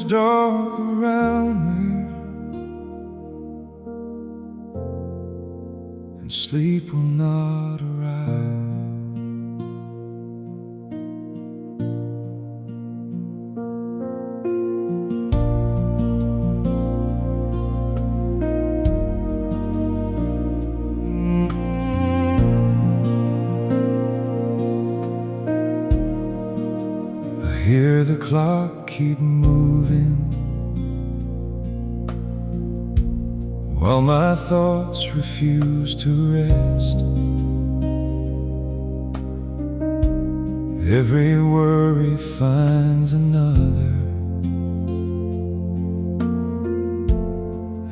grows dark around me, and sleep will not arrive. I hear the clock keep moving, while my thoughts refuse to rest. Every worry finds another,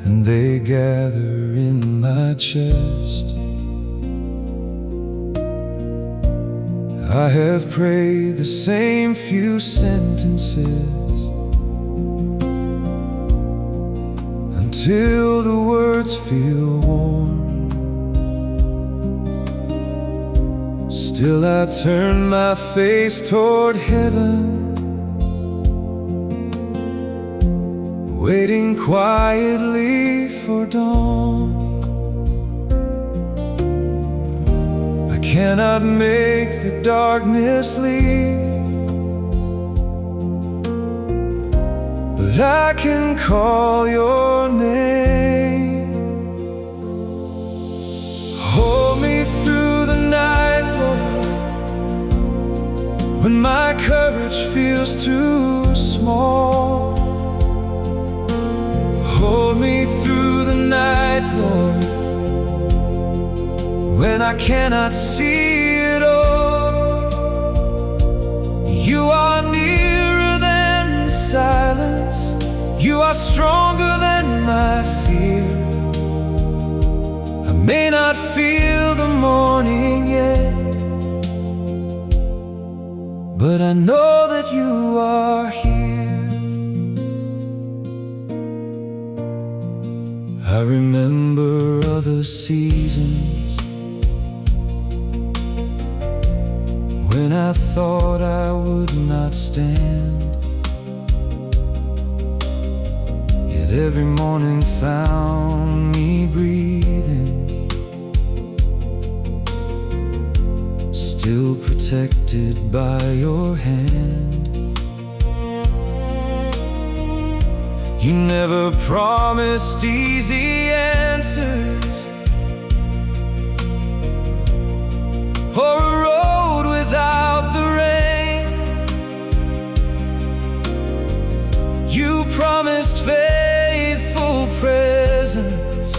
and they gather in my chest. I have prayed the same few sentences until the words feel warm. Still I turn my face toward heaven, waiting quietly for dawn. I cannot make the darkness leave, but I can call your name. Hold me through the night, Lord, when my courage feels too small. Hold me through the night, Lord, when I cannot see it all. You are nearer than silence, you are stronger than my fear. I may not feel the morning yet, but I know that you are here. I remember other seasons when I thought I would not stand, yet every morning found me breathing, still protected by your hand. You never promised easy answers or a road without the rain. You promised faithful presence,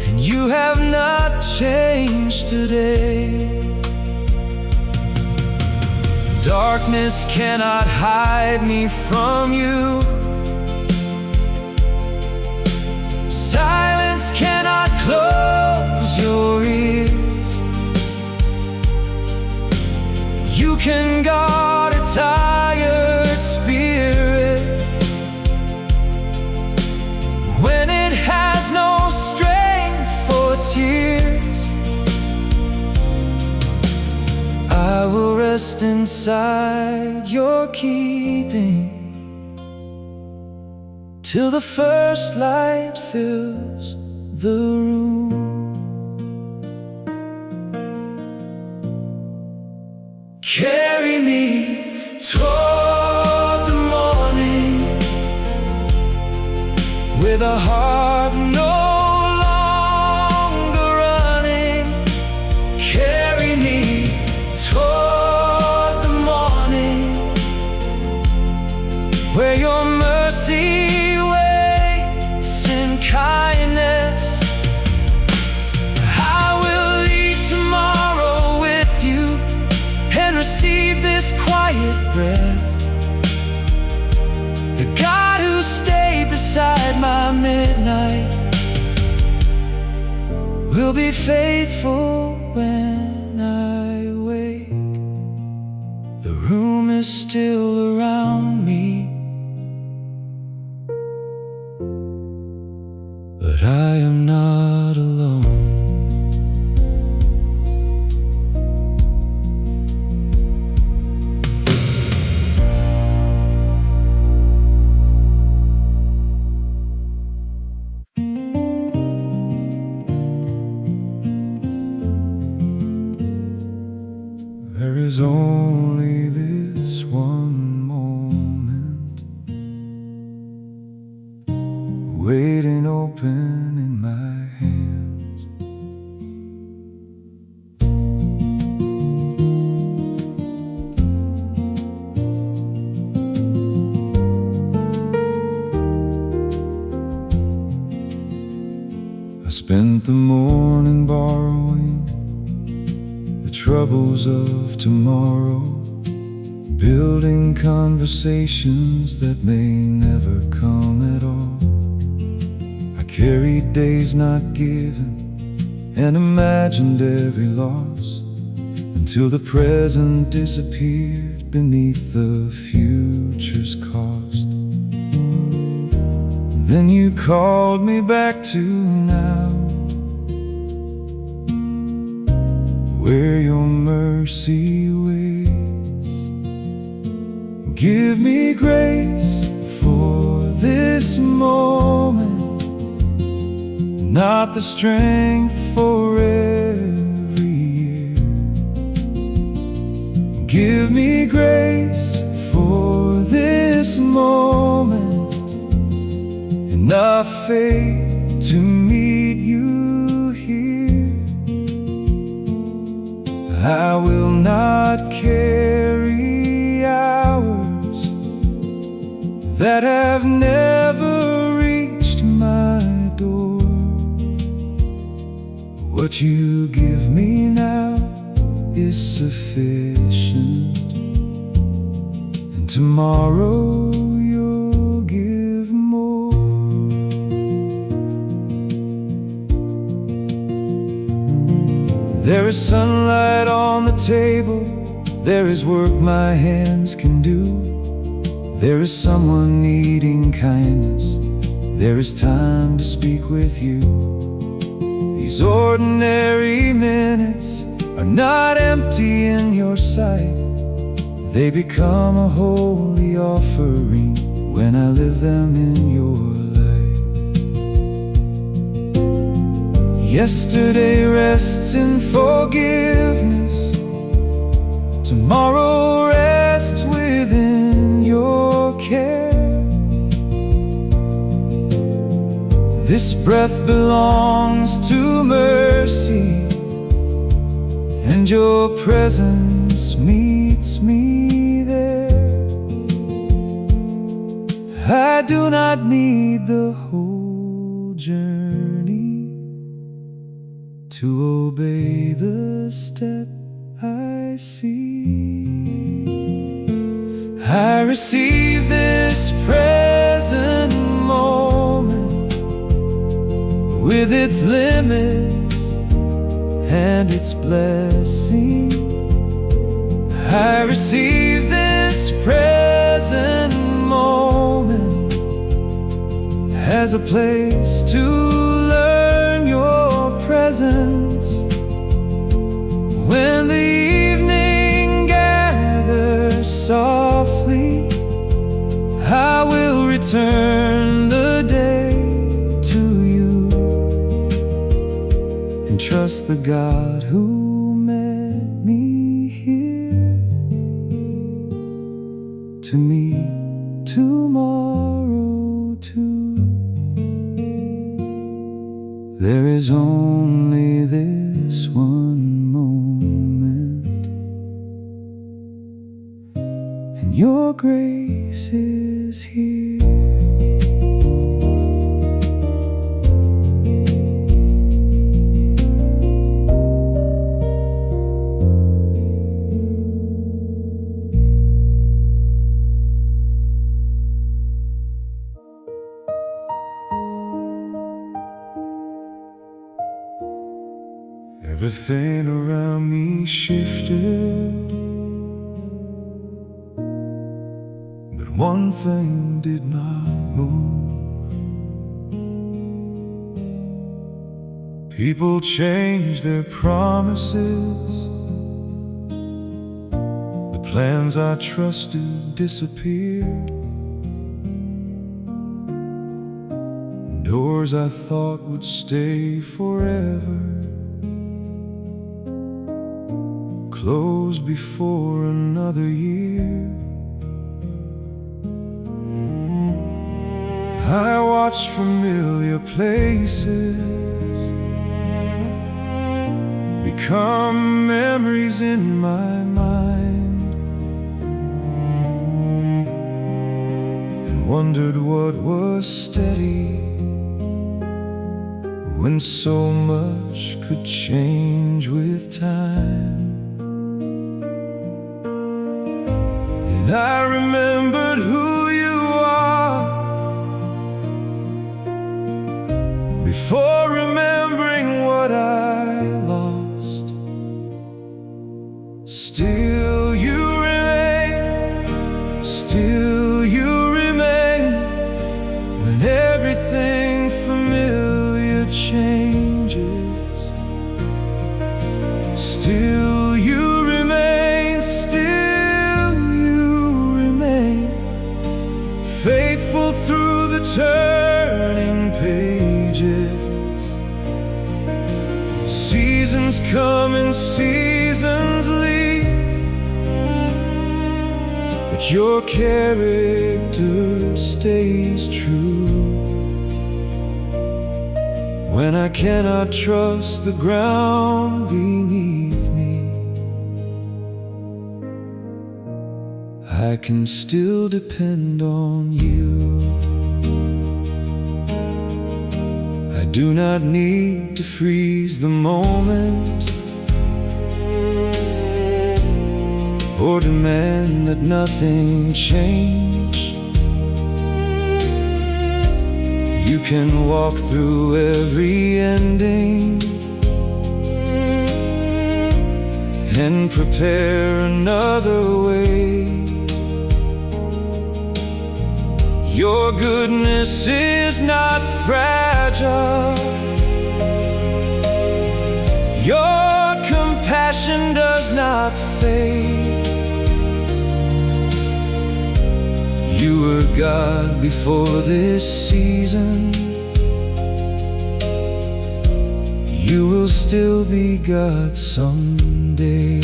and you have not changed today. Darkness cannot hide me from you. Silence cannot close your ears. You can guard a tired spirit when it has no strength for tears. I will rest inside your keeping till the first light fills the room. Carry me toward the morning with a heart no longer running. Carry me toward the morning where your mercy waits in kindness. I will leave tomorrow with you and receive this quiet breath. The God who stayed beside my midnight will be faithful when I wake. The room is still around me, but I am not alone. is only this one moment, waiting open in my hands. I spent the morning borrowing the troubles of tomorrow, building conversations that may never come at all. I carried days not given and imagined every loss, until the present disappeared beneath the future's cost. Then you called me back to now, where your mercy waits. Give me grace for this moment, not the strength for every year. Give me grace for this moment, enough faith to meet you here. I will not carry hours that have never reached my door. What you give me now is sufficient, and tomorrow you'll give more. There is sunlight on the table, there is work my hands can do, there is someone needing kindness, there is time to speak with you. These ordinary minutes are not empty in your sight, they become a holy offering when I live them in your light. Yesterday rests in forgiveness, tomorrow rests within your care. This breath belongs to mercy, and your presence meets me there. I do not need the whole journey to obey the step I see. I receive this present moment with its limits and its blessing. I receive this present moment as a place to learn your presence. When the evening gathers softly, I will return the day to you and trust the God who met me here to meet tomorrow too. There is only this one moment, and your grace is here. Everything around me shifted, but one thing did not move. People changed their promises, the plans I trusted disappeared, doors I thought would stay forever closed before another year. I watch familiar places become memories in my mind, and wondered what was steady when so much could change with time. And I remembered who you are before remembering what I lost. Still you remain, still you remain, when everything familiar changes. Still you remain, still you remain, faithful through the turning pages. Seasons come and seasons leave, but your character stays true. When I cannot trust the ground beneath me, I can still depend on you. I do not need to freeze the moment or demand that nothing change. You can walk through every ending and prepare another way. Your goodness is not fragile. Your compassion does not fade. You were God before this season. You will still be God someday.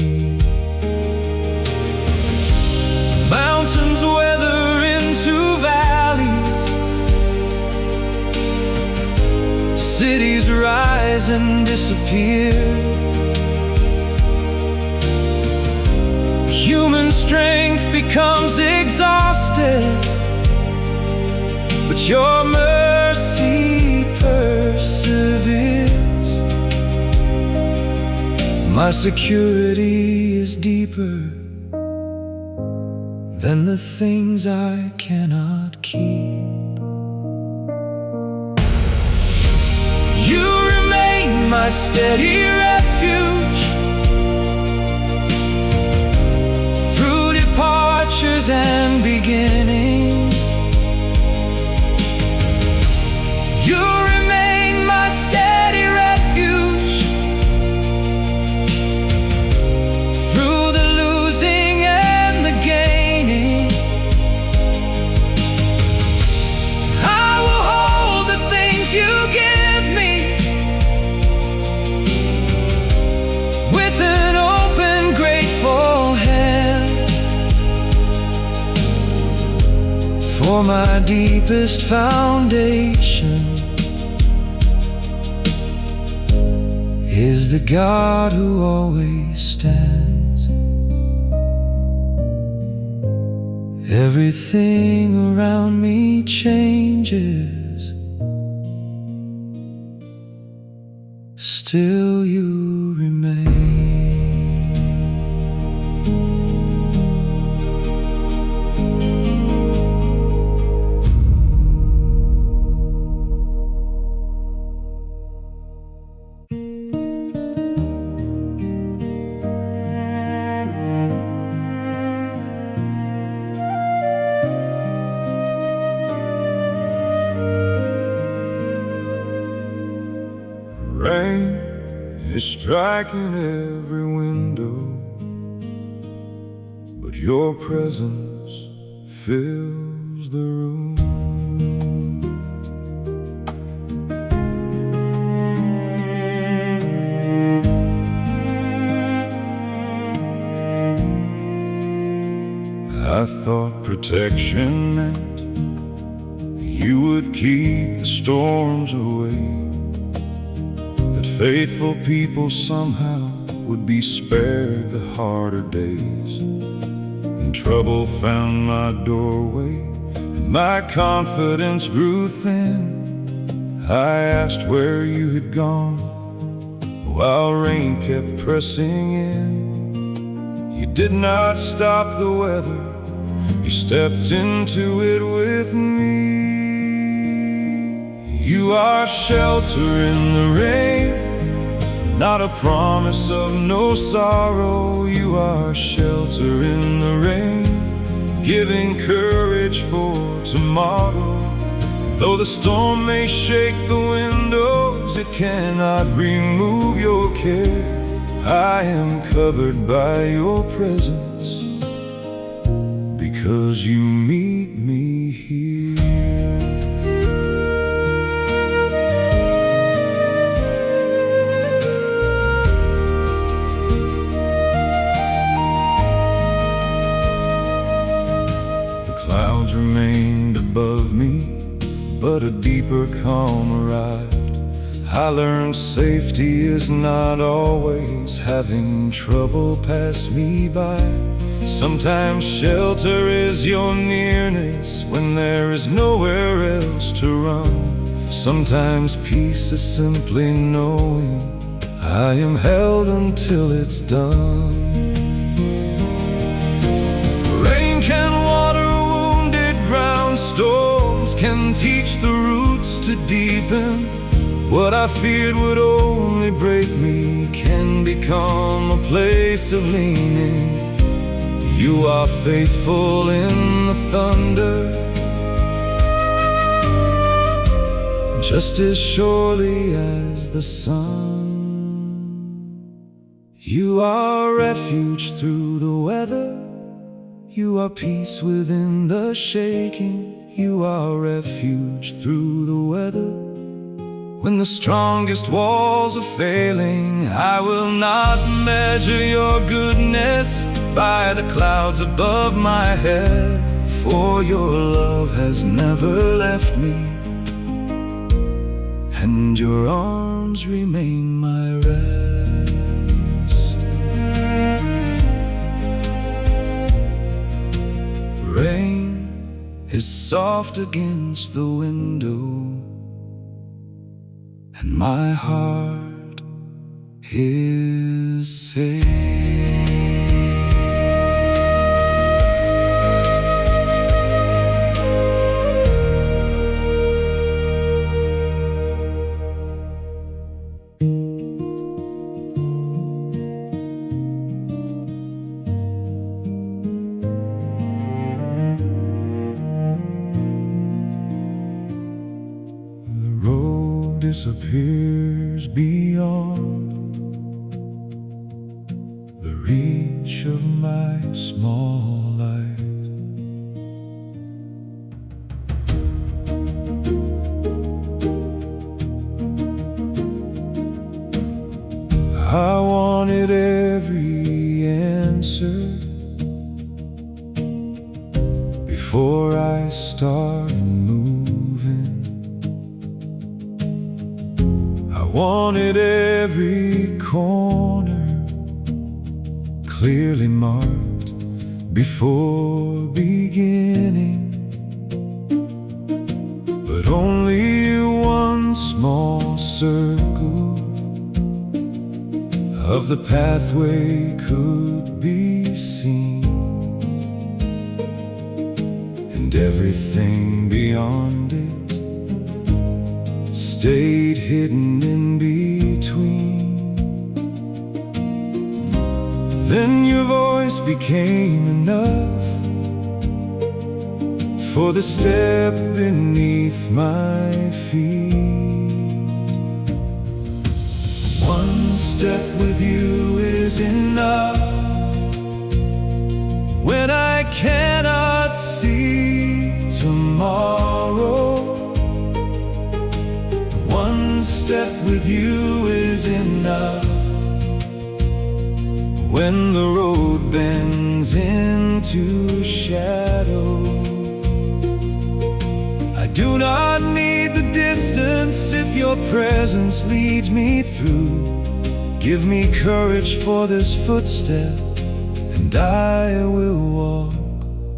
Mountains weather into valleys, cities rise and disappear. Human strength becomes exhausted, but your mercy perseveres. My security is deeper than the things I cannot keep. You remain my steady refuge through departures and beginnings. You remain my steady refuge through the losing and the gaining. I will hold the things you give me with an open, grateful hand. For my deepest foundation is the God who always stands. Everything around me changes, still you remain. Rain is striking every window, but your presence fills the room. I thought protection meant you would keep the storms away, that faithful people somehow would be spared the harder days. Then trouble found my doorway, and my confidence grew thin. I asked where you had gone, while rain kept pressing in. You did not stop the weather, you stepped into it with me. You are shelter in the rain, not a promise of no sorrow. You are shelter in the rain, giving courage for tomorrow. Though the storm may shake the windows, it cannot remove your care. I am covered by your presence, because you meet me here. The clouds remained above me, but a deeper calm arrived. I learned safety is not always having trouble pass me by. Sometimes shelter is your nearness when there is nowhere else to run. Sometimes peace is simply knowing I am held until it's done. Rain can water wounded ground, storms can teach the roots to deepen. What I feared would only break me can become a place of leaning. You are faithful in the thunder, just as surely as the sun. You are refuge through the weather, you are peace within the shaking. You are refuge through the weather. When the strongest walls are failing, I will not measure your goodness by the clouds above my head, for your love has never left me, and your arms remain my rest. Rain is soft against the window, and my heart is safe. Disappears beyond the reach of my small light. I wanted every answer before I started moving. Wanted every corner clearly marked before beginning, but only one small circle of the pathway could be seen, and everything beyond it stayed hidden in between. Then your voice became enough for the step beneath my feet. One step with you is enough when I cannot see tomorrow. One step with you is enough when the road bends into shadow. I do not need the distance if your presence leads me through. Give me courage for this footstep, and I will walk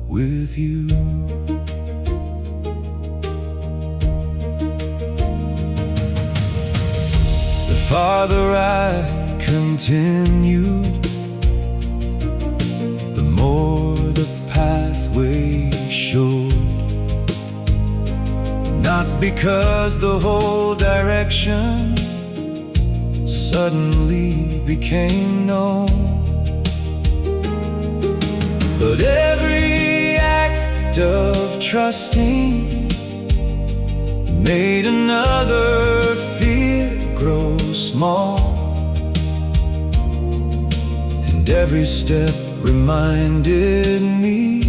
with you. The farther I continued, the more the pathway showed. Not because the whole direction suddenly became known, but every act of trusting made another fear grow small, and every step reminded me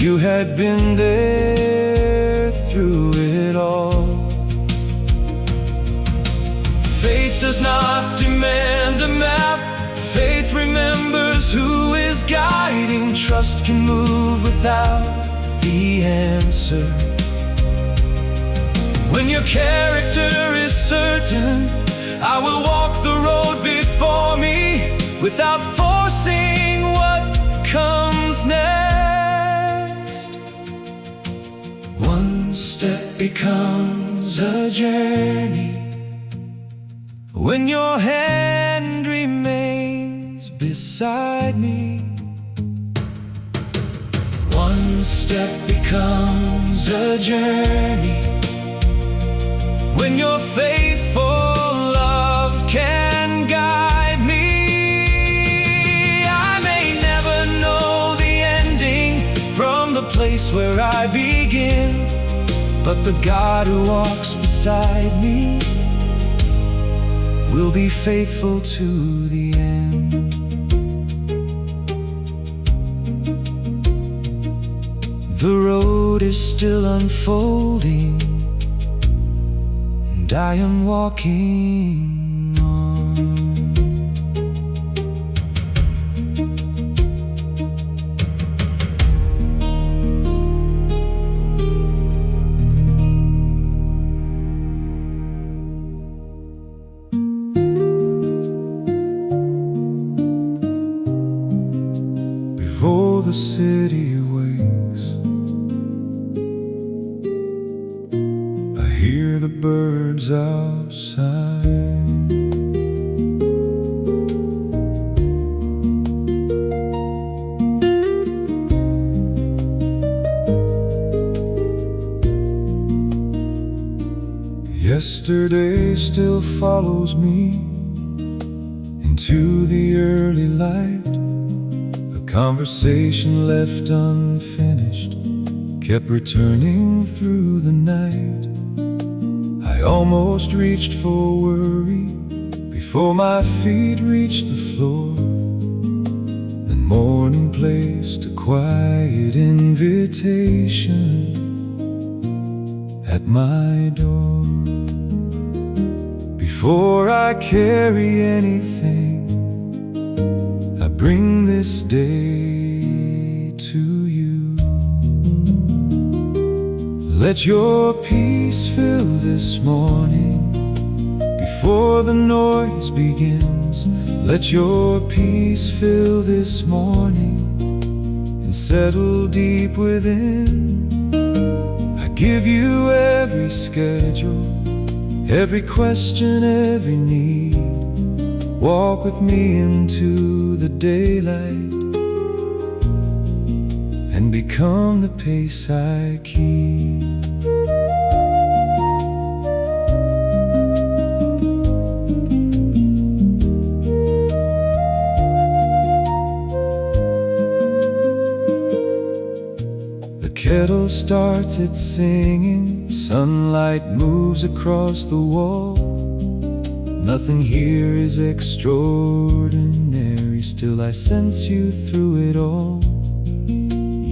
you had been there through it all. Faith does not demand a map. Faith remembers who is guiding. Trust can move without the answer. When your character is certain, I will walk the road before me without forcing what comes next. One step becomes a journey when your hand remains beside me. One step becomes a journey when your faithful love can guide me. I may never know the ending from the place where I begin, but the God who walks beside me will be faithful to the end. The road is still unfolding, and I am walking on. Before the city awakes, I hear the birds outside. Yesterday still follows me into the early light. A conversation left unfinished kept returning through the night. I almost reached for worry before my feet reached the floor. Then morning placed a quiet invitation at my door. Before I carry anything, I bring this day to you. Let your peace fill this morning before the noise begins. Let your peace fill this morning and settle deep within. I give you every schedule, every question, every need. Walk with me into the daylight and become the pace I keep. The kettle starts its singing, sunlight moves across the wall. Nothing here is extraordinary, still I sense you through it all.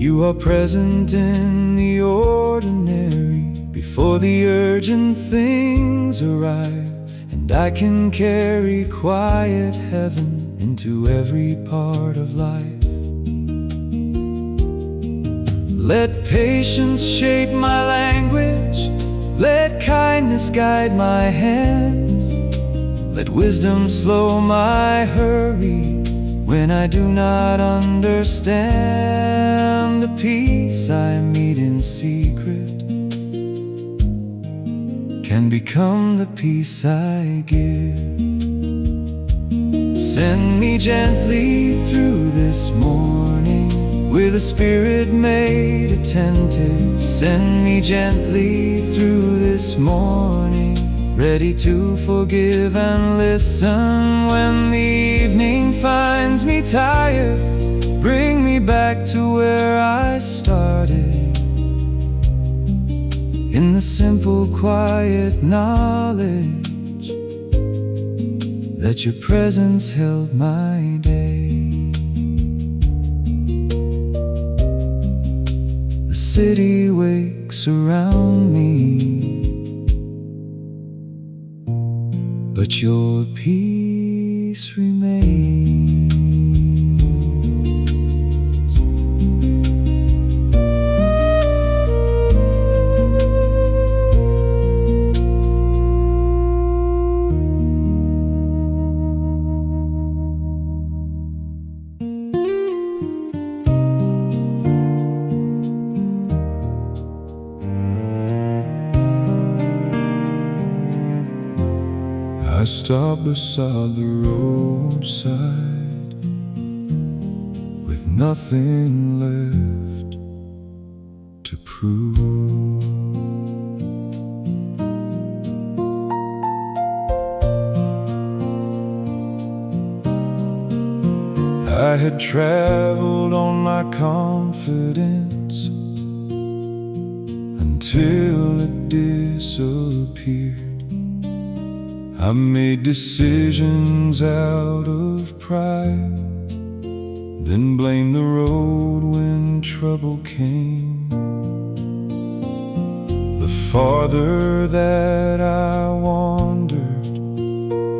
You are present in the ordinary before the urgent things arrive, and and I can carry quiet heaven into every part of life. Let patience shape my language, let kindness guide my hands, let wisdom slow my hurry when I do not understand. The peace I meet in secret can become the peace I give. Send me gently through this morning with a spirit made attentive. Send me gently through this morning, ready to forgive and listen. When the evening finds me tired, bring me back to where I started, in the simple quiet knowledge that your presence held my day. The city wakes around me, but your peace remains. I stopped beside the roadside with nothing left to prove. I had traveled on my confidence until it disappeared. I made decisions out of pride, then blamed the road when trouble came. The farther that I wandered,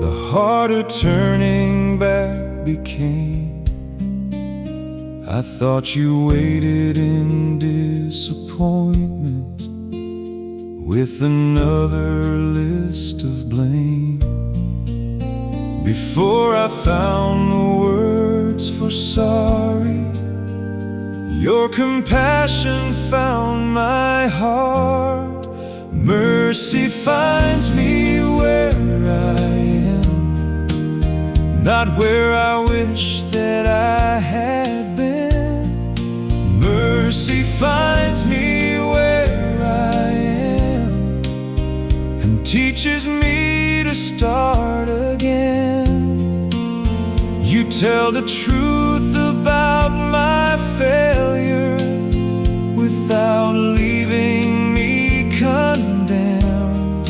the harder turning back became. I thought you waited in disappointment with another list of blame. Before I found the words for sorry, your compassion found my heart. Mercy finds me where I am, not where I wish that I had been. Mercy finds me where I am and teaches me to start again. You tell the truth about my failure without leaving me condemned.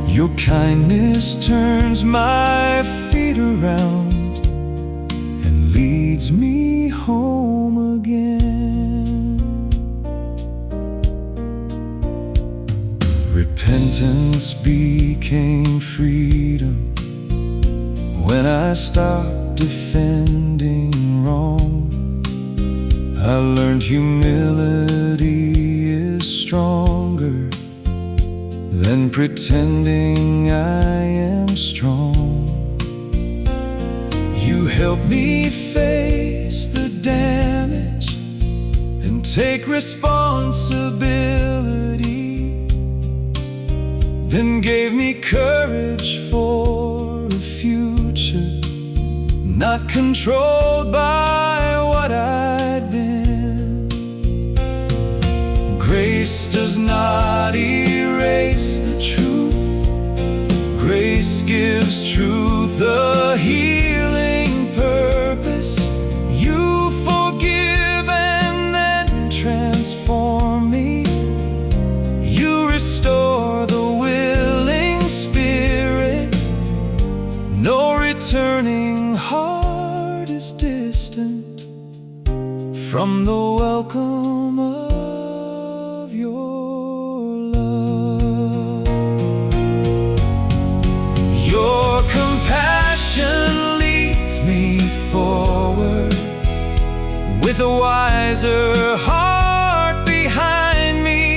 Your kindness turns my feet around and leads me home again. Repentance became freedom when I stopped defending wrong. I learned humility is stronger than pretending I am strong. You helped me face the damage and take responsibility, then gave me courage for a future not controlled by what I'd been. Grace does not erase the truth. Grace gives truth a healing purpose. You forgive and then transform me. You restore the willing spirit. No returning heart is distant from the welcome of your love. wiser heart behind me.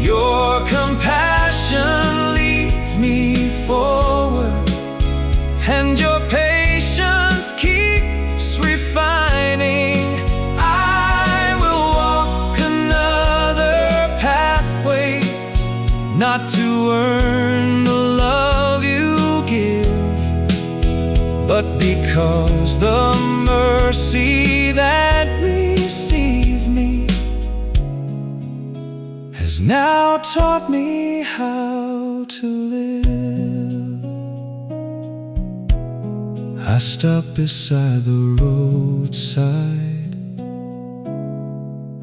Your compassion leads me forward, and your patience keeps refining. I will walk another pathway, not to earn the love you give, but because the mercy that received me has now taught me how to live. I stopped beside the roadside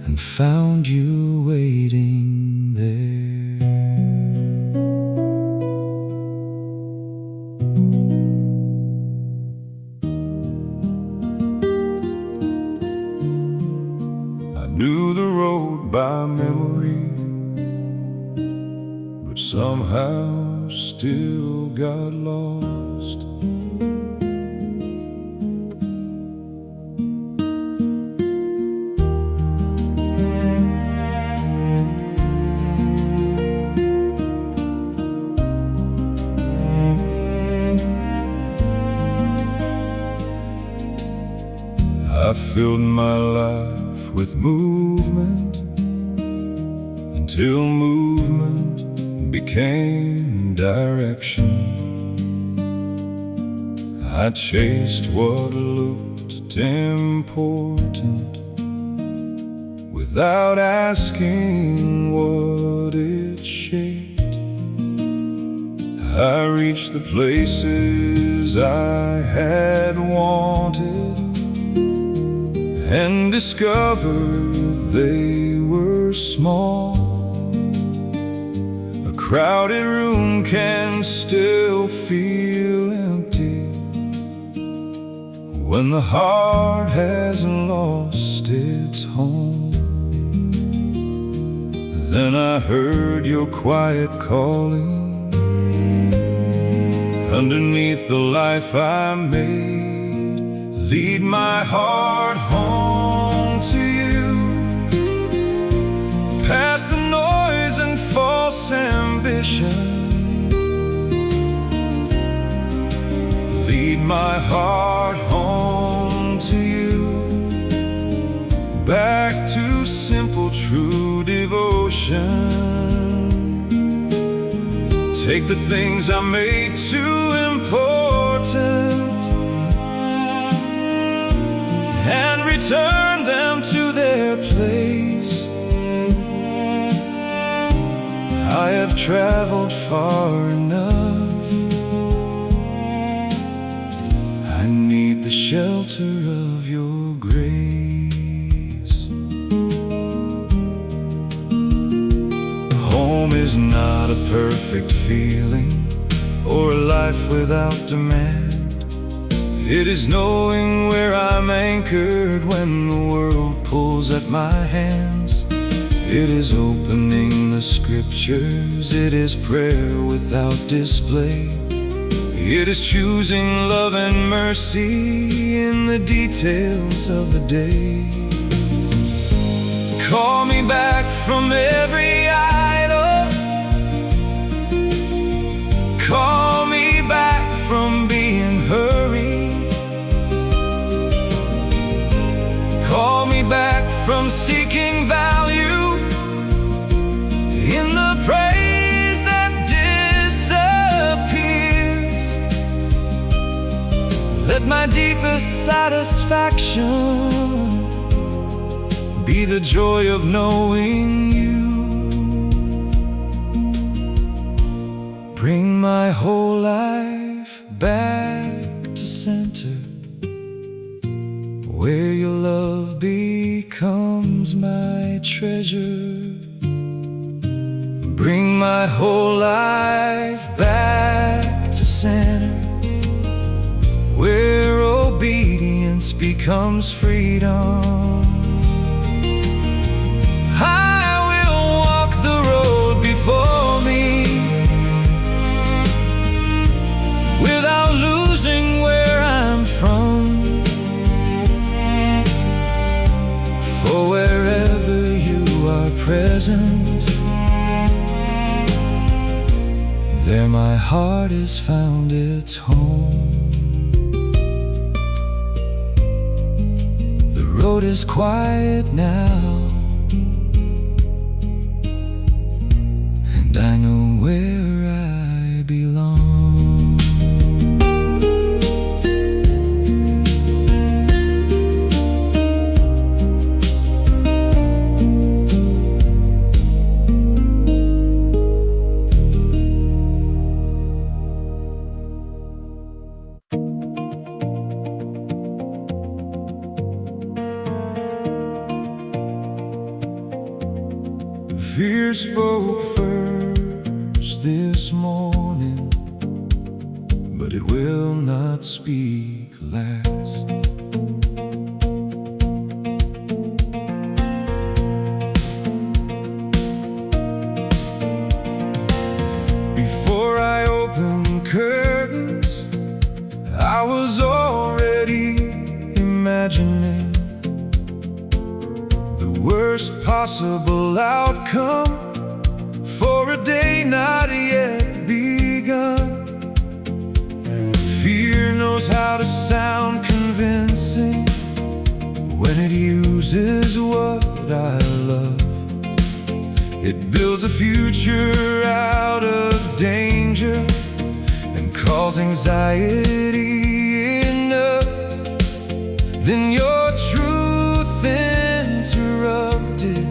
and found you waiting there. Knew the road by memory, but somehow still got lost. I filled my life with movement until movement became direction. I chased what looked important without asking what it shaped. I reached the places I had wanted and discovered they were small. A crowded room can still feel empty when the heart has lost its home. Then I heard your quiet calling underneath the life I made. Lead my heart home to you, past the noise and false ambition. Lead my heart home to you, back to simple true devotion. Take the things I made too important and return them to their place. I have traveled far enough. I need the shelter of your grace. Home is not a perfect feeling or a life without demand. It is knowing where I'm anchored when the world pulls at my hands. It is opening the scriptures. It is prayer without display. It is choosing love and mercy in the details of the day. Call me back from every idol. Call me back from being hurried. Call me back from seeking value in the praise that disappears. Let my deepest satisfaction be the joy of knowing you. Bring my whole life back to center, where your love becomes my treasure. Bring my whole life back to center, where obedience becomes freedom. I will walk the road before me without losing where I'm from. For where There my heart has found its home. The road is quiet now, and I know where I belong. Fear spoke first this morning, but it will not speak last. Before I opened curtains, I was already imagining the worst possible outcome for a day not yet begun. Fear knows how to sound convincing when it uses what I love. It builds a future out of danger and calls anxiety enough. Then your truth interrupted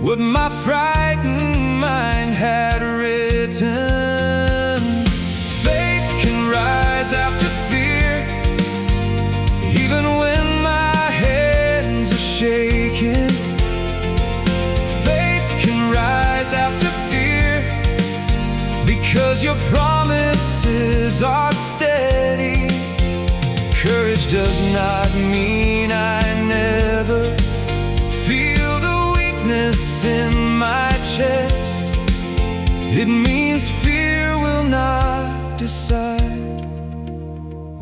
what my frightened mind had written. Faith can rise after fear, even when my hands are shaking. Faith can rise after fear, because your promises are steady. Courage does not mean I never feel the weakness in my chest. It means fear will not decide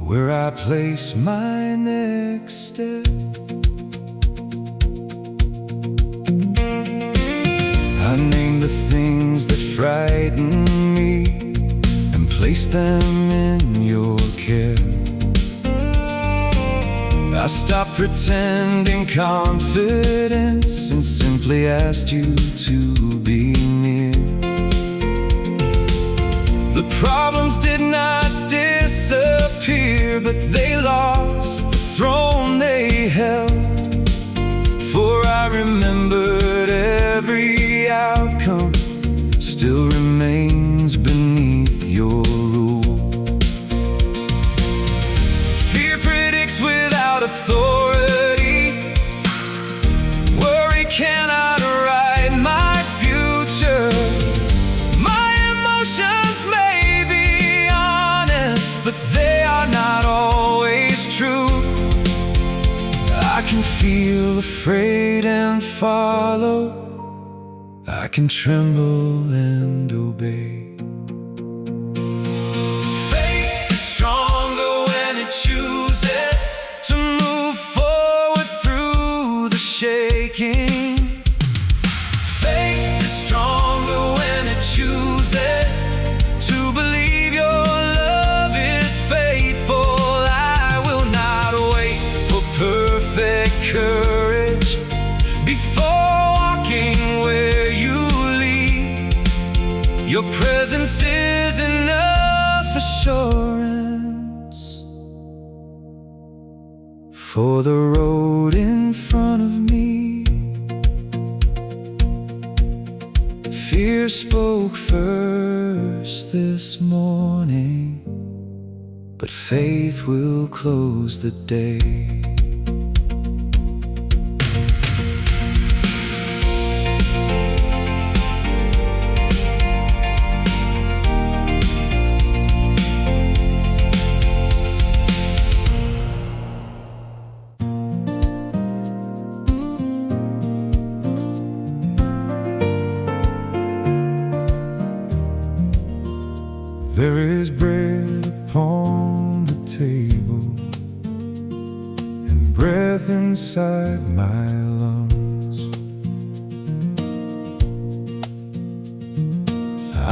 where I place my next step. I name the things that frighten me and place them in your care. I stopped pretending confidence and simply asked you to be near. The problems did not disappear, but they lost the throne they held. For I remembered every outcome still remains beneath your rule. Fear predicts without authority. Worry cannot write my future. My emotions may be honest, but they are not always true. I can feel afraid and follow. I can tremble and obey. Faith is stronger when it chooses to move forward through the shaking. Faith is stronger when it chooses to believe your love is faithful. I will not wait for perfect courage before walking where you lead. Your presence is enough assurance for the road in front of me. Fear spoke first this morning, but faith will close the day. There is bread upon the table and breath inside my lungs.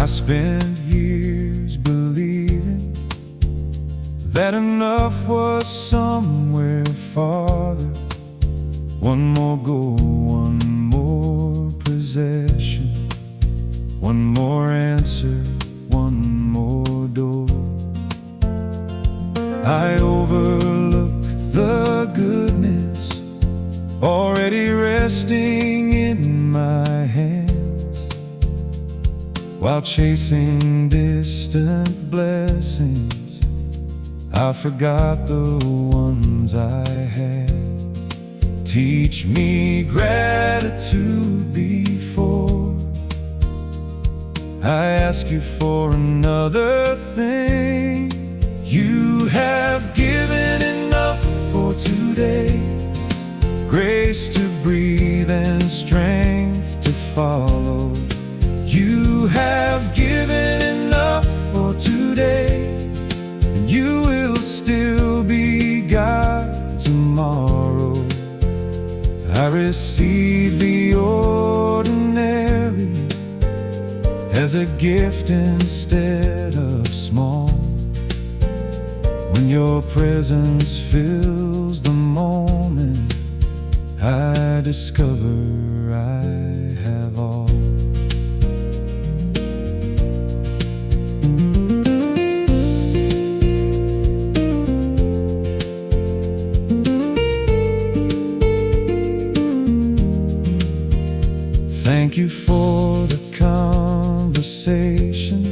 I spent years that enough was somewhere farther. One more goal, one more possession, one more answer, one more door. I overlook the goodness already resting in my hands, while chasing distant blessings, I forgot the ones I had. Teach me gratitude before I ask you for another thing. You have given enough for today, grace to breathe and strength to follow. You have given enough for today, and you will still be God tomorrow. I receive the ordinary as a gift instead of small. When your presence fills the moment, I discover I have all. Thank you for the conversation,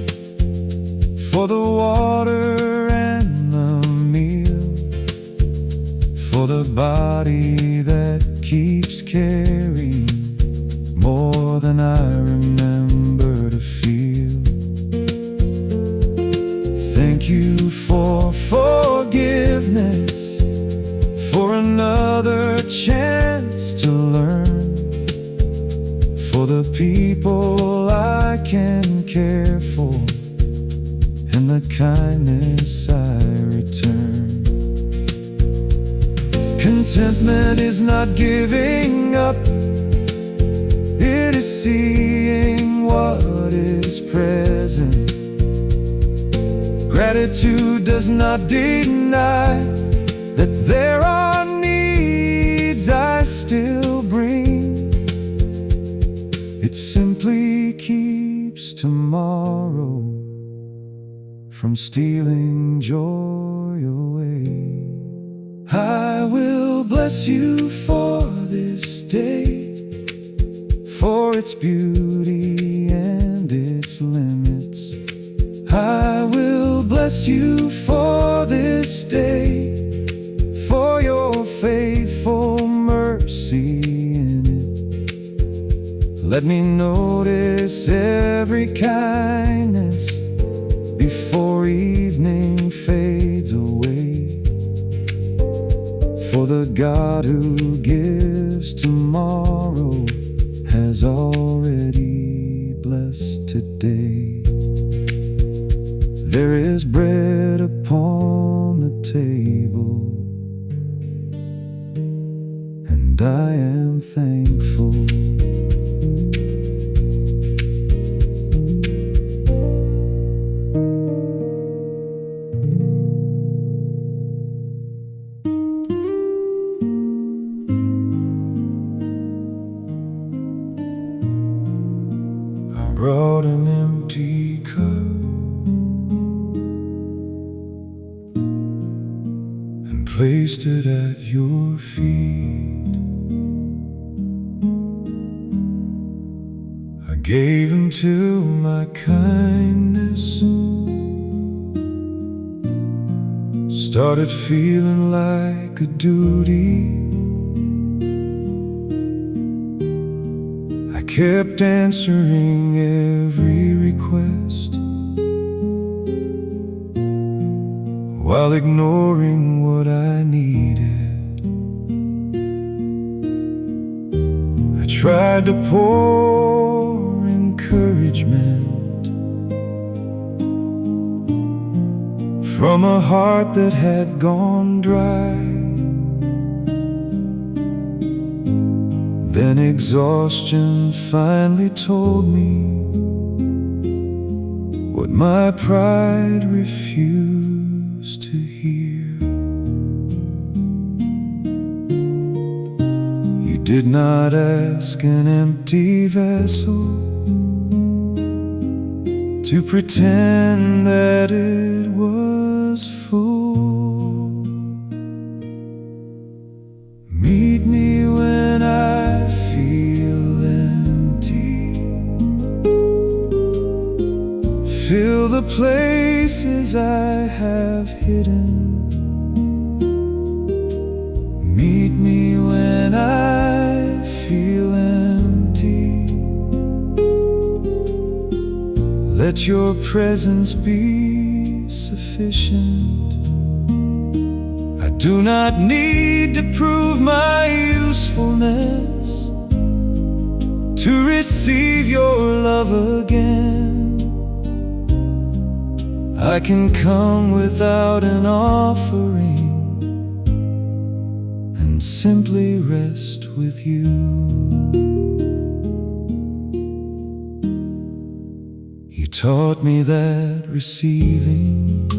for the water and the meal, for the body that keeps carrying more than I remember to feel. Thank you for forgiveness, for another chance to learn, for the people I can care for, and the kindness I return. Contentment is not giving up, it is seeing what is present. Gratitude does not deny that there are needs I still bring. It simply keeps tomorrow from stealing joy away. I will bless you for this day, for its beauty and its limits. I will bless you for this day, for your faithful mercy in it. Let me notice every kindness before evening fades away. For the God who gives tomorrow has already blessed today. There is bread upon the table, and I am thankful. Brought an empty cup and placed it at your feet. I gave until my kindness started feeling like a duty. I kept answering every request while ignoring what I needed. I tried to pour encouragement from a heart that had gone dry. Then exhaustion finally told me what my pride refused used to hear. You did not ask an empty vessel to pretend that it was full. Meet me when I feel empty. Fill the places I have hidden. Meet me when I feel empty. Let your presence be sufficient. I do not need to prove my usefulness to receive your love again. I can come without an offering and simply rest with you. You taught me that receiving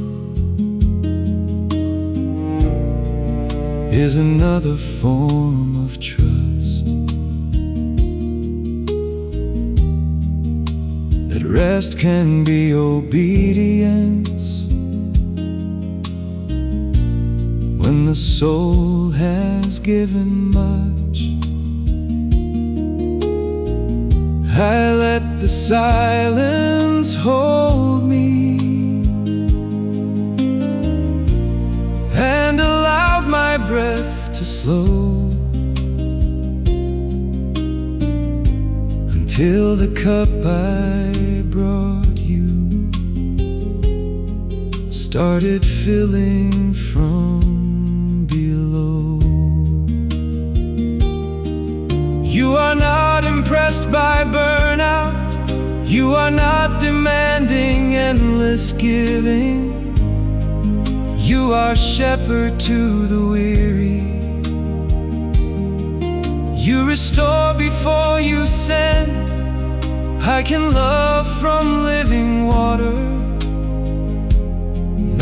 is another form of trust, that rest can be obedience when the soul has given much. I let the silence hold me and allowed my breath to slow until the cup I brought you started filling from below. You are not impressed by burnout. You are not demanding endless giving. You are shepherd to the weary. You restore before you send. I can love from living water,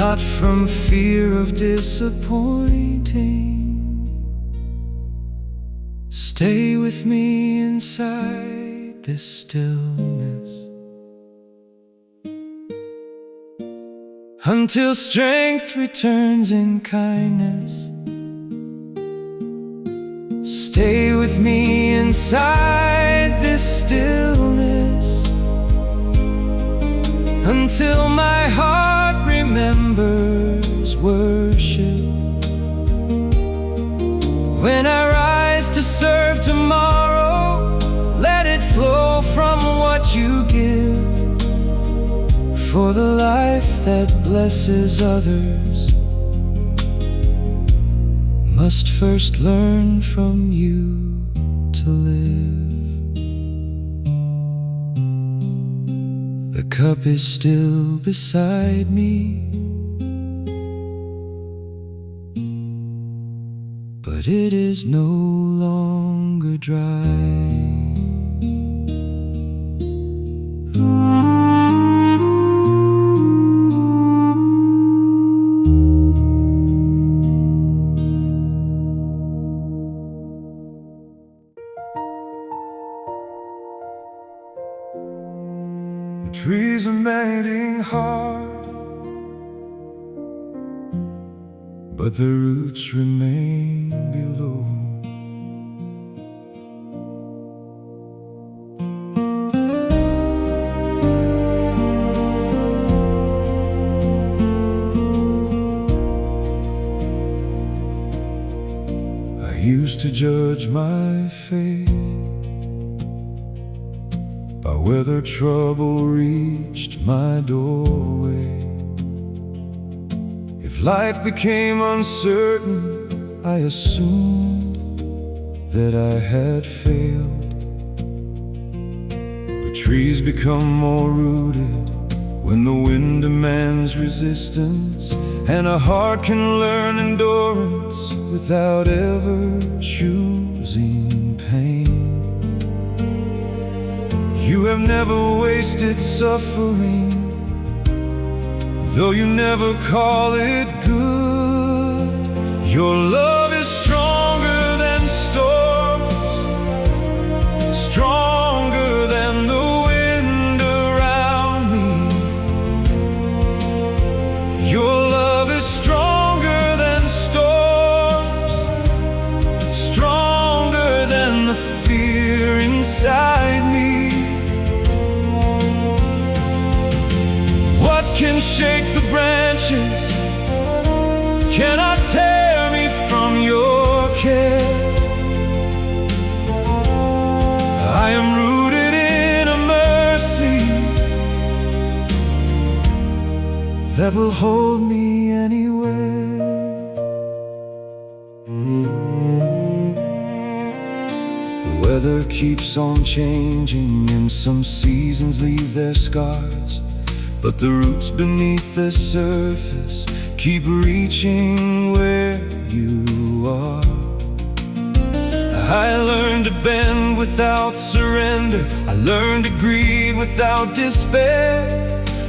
not from fear of disappointing. Stay with me inside this stillness until strength returns in kindness. Stay with me inside this stillness until my heart remembers worship. When I rise to serve tomorrow, let it flow from what you give. For the life that blesses others must first learn from you to live. The cup is still beside me, but it is no longer dry. The trees are mending hard, but the roots remain below. I used to judge my faith by whether trouble reached my doorway. If life became uncertain, I assumed that I had failed. But trees become more rooted when the wind demands resistance, and a heart can learn endurance without ever choosing pain. You have never wasted suffering, though you never call it good. Your love is stronger than storms, stronger than the wind around me. Your love is stronger than storms, stronger than the fear inside me. What can shake the branches cannot tear me from your care. I am rooted in a mercy that will hold me anywhere. The weather keeps on changing, and some seasons leave their scars, but the roots beneath the surface keep reaching where you are. I learned to bend without surrender. I learned to grieve without despair.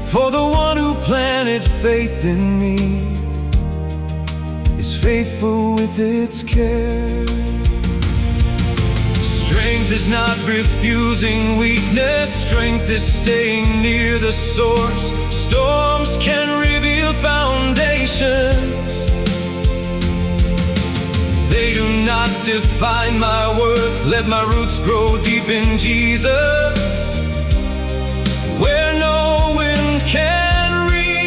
For the one who planted faith in me is faithful with its care. Strength is not refusing weakness. Strength is staying near the source. Storms can reveal foundations. They do not define my worth. Let my roots grow deep in Jesus, where no wind can reach.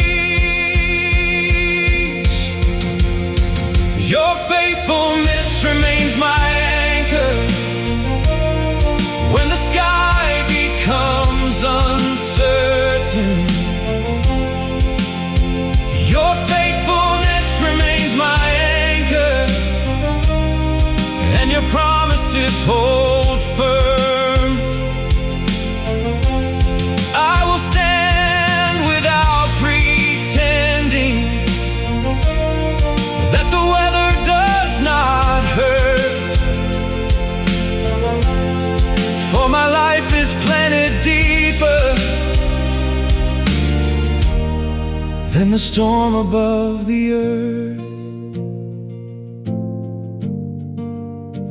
Your faithfulness remains my anchor when the sky becomes uncertain. Your faithfulness remains my anchor, and your promises hold firm. I will stand without pretending that the weather does not hurt, for my life is planted deeper than the storm above the earth.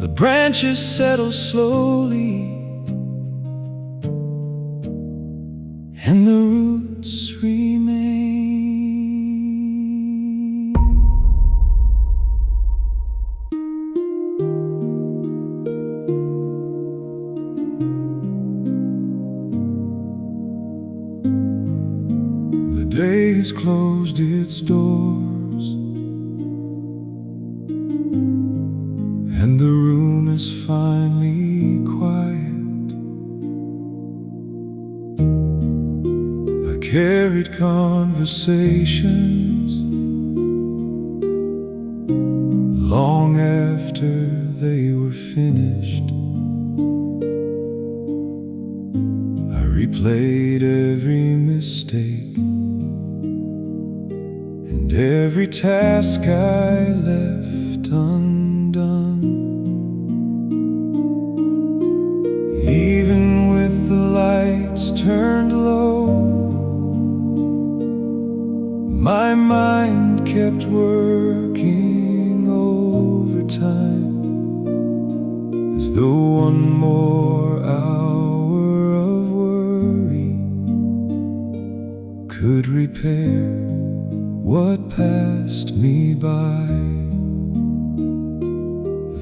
The branches settle slowly, and the roots remain. The day has closed its doors, and the room is finally quiet. I carried conversations long after they were finished. I replayed every mistake and every task I left undone. Even with the lights turned low, my mind kept working overtime, as though one more hour of worry could repair what passed me by.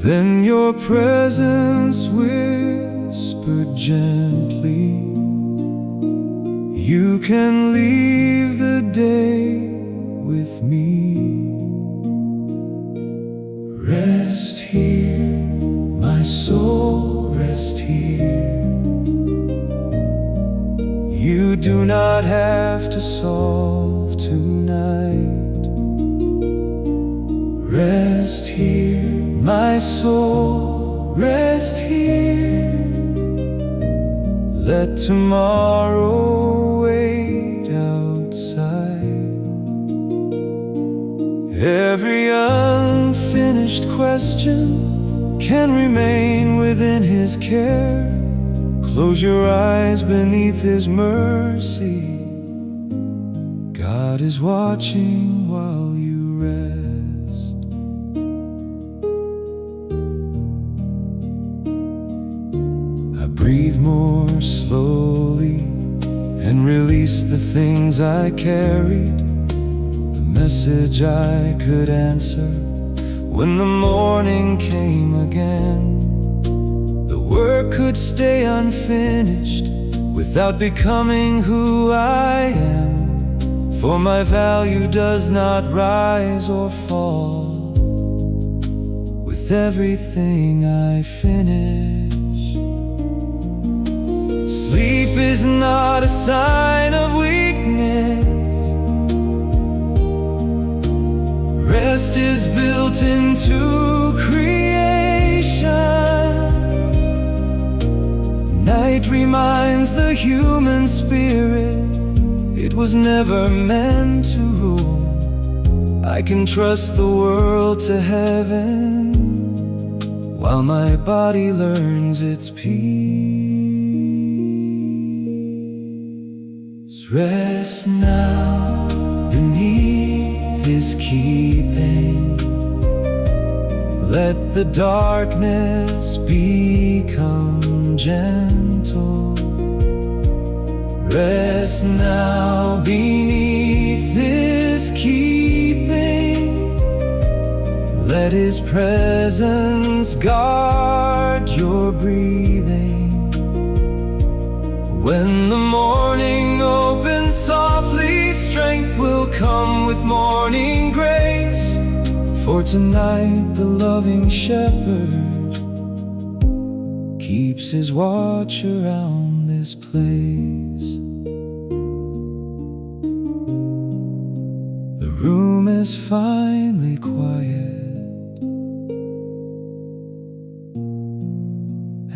Then your presence whispered gently, you can leave the day with me. Rest here, my soul, rest here. You do not have to solve tonight. Rest here, my soul, rest here. Let tomorrow wait outside. Every unfinished question can remain within His care. Close your eyes beneath His mercy. God God is watching while you rest. I breathe more slowly and release the things I carried, the message I could answer when the morning came again. The work could stay unfinished without becoming who I am, for my value does not rise or fall with everything I finish. Sleep is not a sign of weakness. Rest is built into creation. Night reminds the human spirit it was never meant to rule. I can trust the world to heaven while my body learns its peace. Rest now beneath His keeping. Let the darkness become gentle. Rest now beneath His keeping. Let His presence guard your breathing. When the morning opens softly, strength will come with morning grace. For tonight the loving shepherd keeps his watch around this place. The room is finally quiet,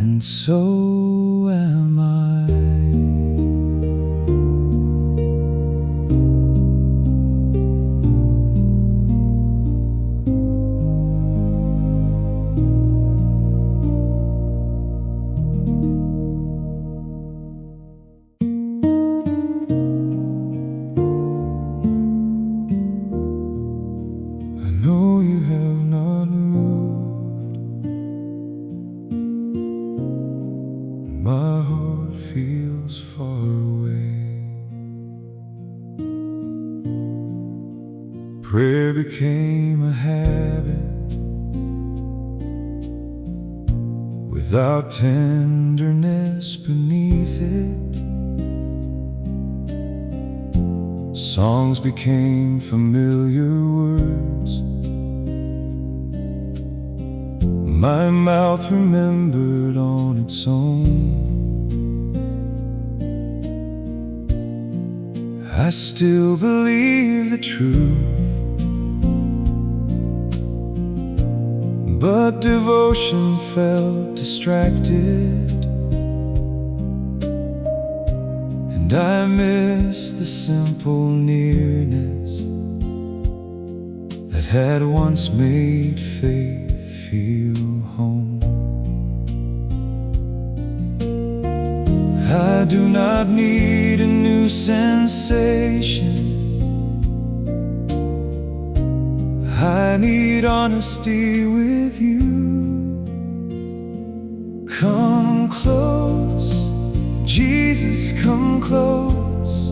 and so am I. I know you have not moved. My heart feels far away. Prayer became a habit without tenderness beneath it. Songs became familiar words. My mouth remembered on its own. I still believe the truth, but devotion felt distracted, and I miss the simple nearness that had once made faith feel home. I do not need a new sensation. I need honesty with you. Come close, Jesus, come close.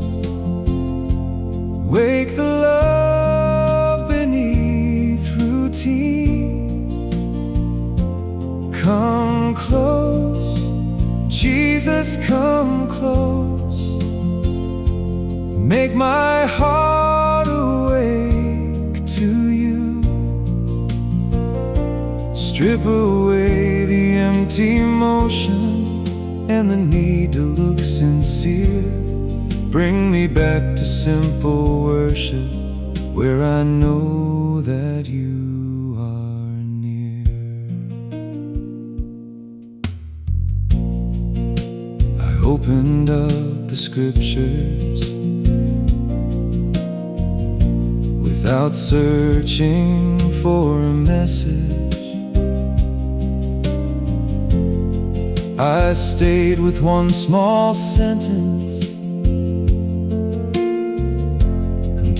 Wake the love beneath routine. Come close, Jesus, come close. Make my heart awake to you. Strip away the empty motion and the need to look sincere. Bring me back to simple worship, where I know that you are near. I opened up the scriptures without searching for a message. I stayed with one small sentence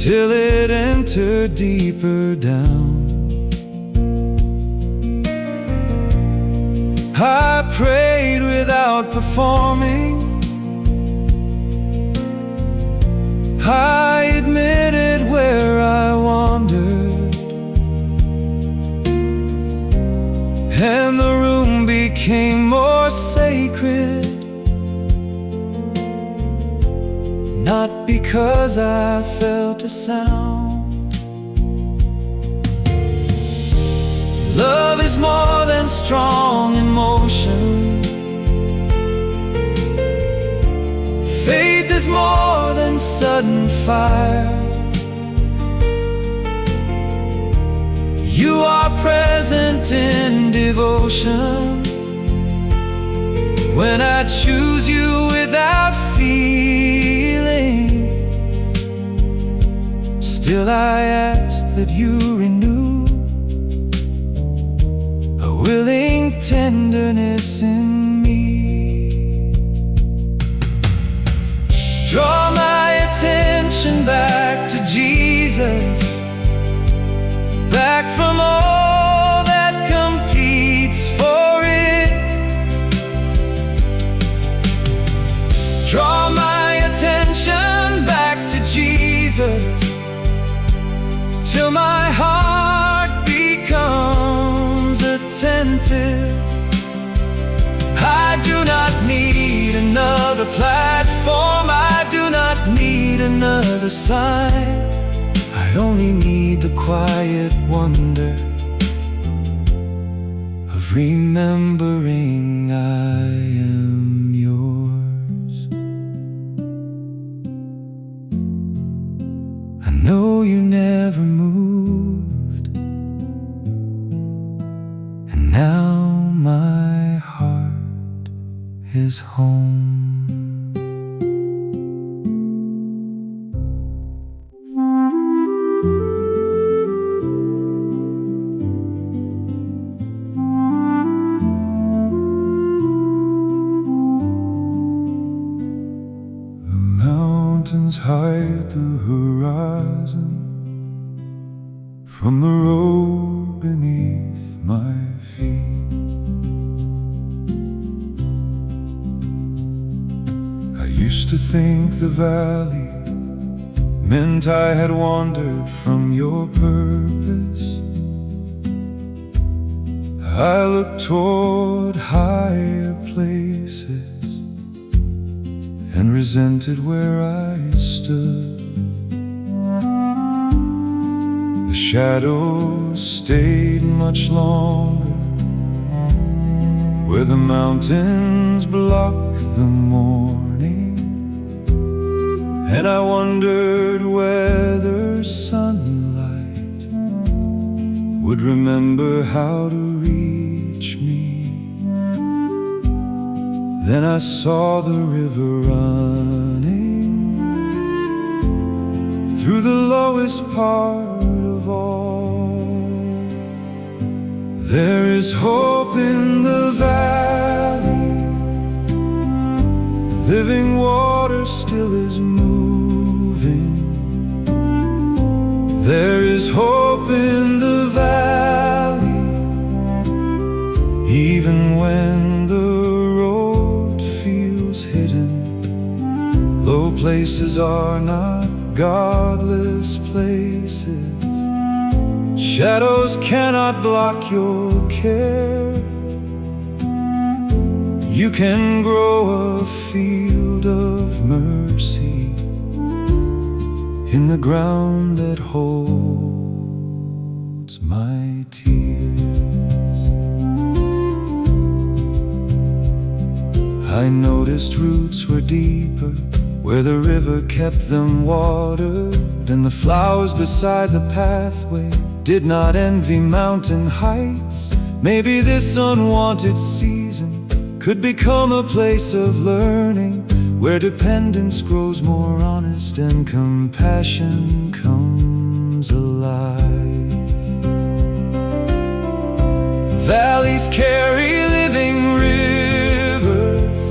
till it entered deeper down. I prayed without performing. I admitted where I wandered, and the room became more sacred. Not because I felt a sound. Love is more than strong emotion. Faith is more than sudden fire. You are present in devotion. When I choose you without feeling, still I ask that you renew a willing tenderness in me. Draw my attention back to Jesus, back from all that competes for it. Draw my attention back to Jesus, till my heart becomes attentive. I do not need another platform, I do not need another sign. I only need the quiet wonder of remembering I am yours. I know you never moved, and now my heart is home. Mountains hide the horizon from the road beneath my feet. I used to think the valley meant I had wandered from your purpose. I looked toward higher places and resented where I stood. The shadows stayed much longer where the mountains block the morning, and I wondered whether sunlight would remember how to reach me. Then I saw the river running through the lowest part of all. There is hope in the valley, living water still is moving. There is hope in the valley, even when the hidden. Low places are not godless places. Shadows cannot block your care. You can grow a field of mercy in the ground that holds my tears. I noticed roots were deeper where the river kept them watered, and the flowers beside the pathway did not envy mountain heights. Maybe this unwanted season could become a place of learning, where dependence grows more honest and compassion comes alive. Valleys carry living rivers,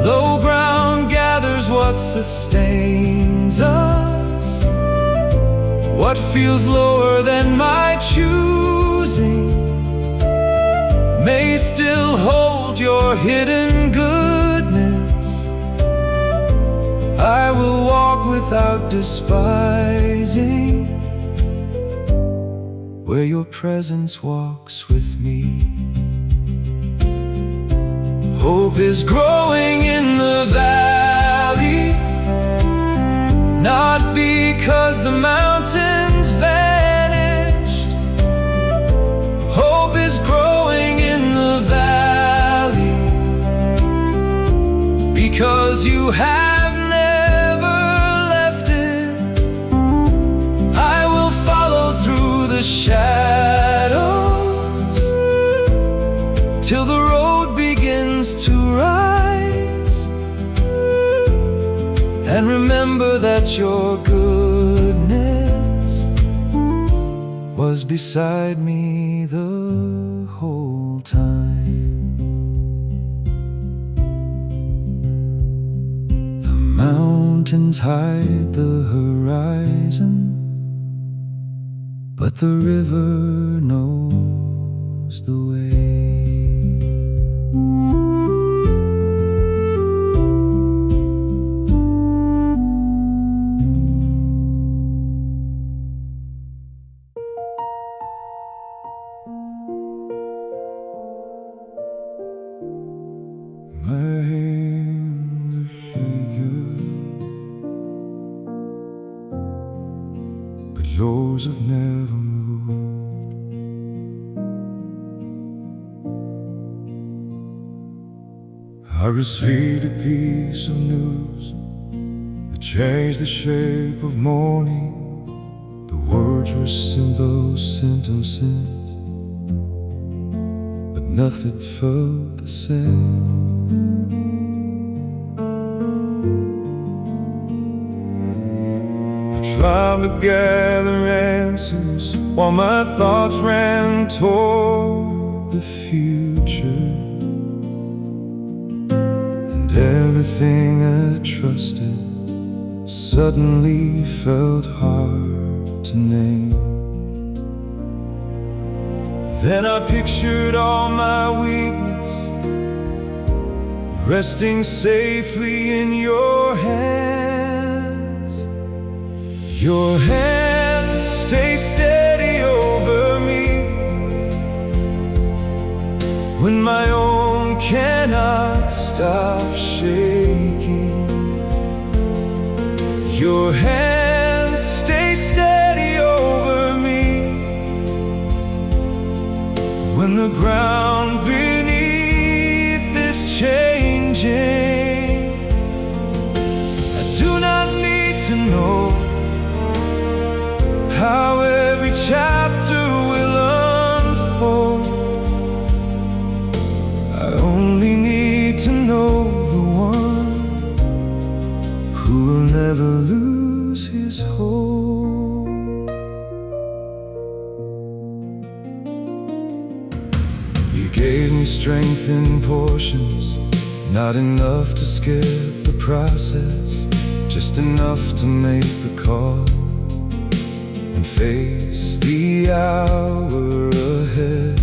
low ground gathers what sustains us. what feels lower than my choosing may still hold your hidden goodness. I will walk without despising where your presence walks with me. Hope is growing in the valley, not because the mountains vanished. Hope is growing in the valley because you have never left it. I will follow through the shadows till the road begins to rise, and remember that your goodness was beside me the whole time. The mountains hide the horizon, but the river knows the way. My hands are shaking, but yours have never moved. I received a piece of news that changed the shape of morning. The words were simple sentences, but nothing felt the same. Trying to gather answers while my thoughts ran toward the future, and everything I trusted suddenly felt hard to name. Then I pictured all my weakness resting safely in your hands. Your hands stay steady over me when my own cannot stop shaking. Your hands stay steady over me when the ground beneath is changing. I do not need to know how every chapter will unfold. I only need to know the one who will never lose his hope. You gave me strength in portions, not enough to skip the process, just enough to make the call and face the hour ahead.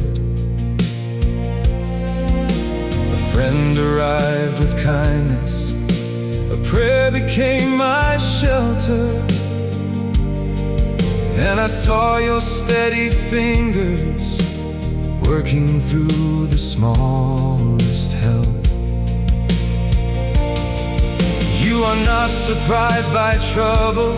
A friend arrived with kindness, a prayer became my shelter, and I saw your steady fingers working through the smallest help. You are not surprised by trouble,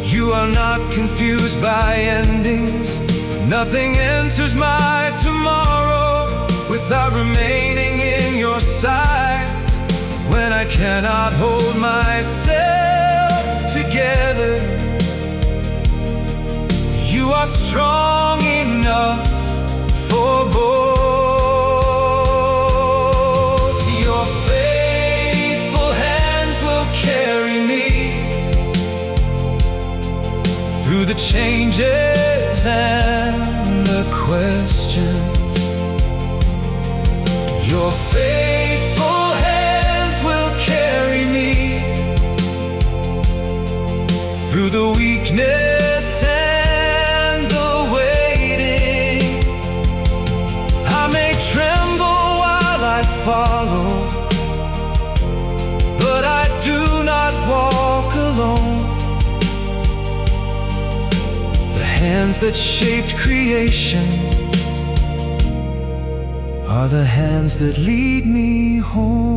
you are not confused by endings. Nothing enters my tomorrow without remaining in your sight. When I cannot hold myself together, you are strong enough for both. Your faithful hands will carry me through the changes and the questions. Your faithful hands will carry me through the weakness and hands that shaped creation are the hands that lead me home.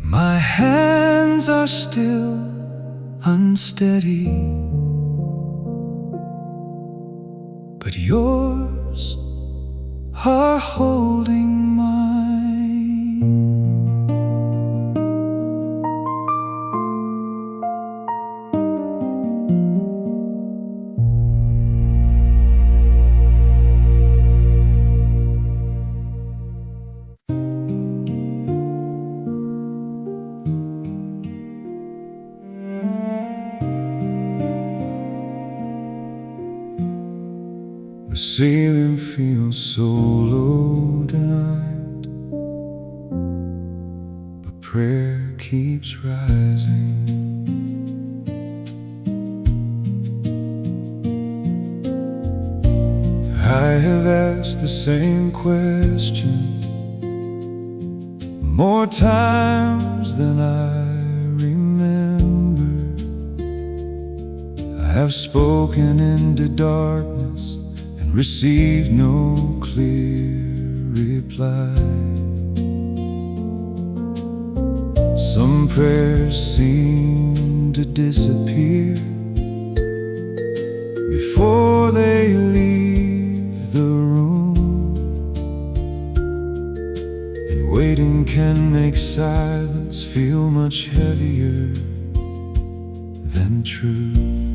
My hands are still unsteady, but yours are holding mine. The ceiling feels so low tonight, but prayer keeps rising. I have asked the same question more times than I remember. I have spoken into darkness and received no clear reply. Some prayers seem to disappear before they leave the room, and waiting can make silence feel much heavier than truth.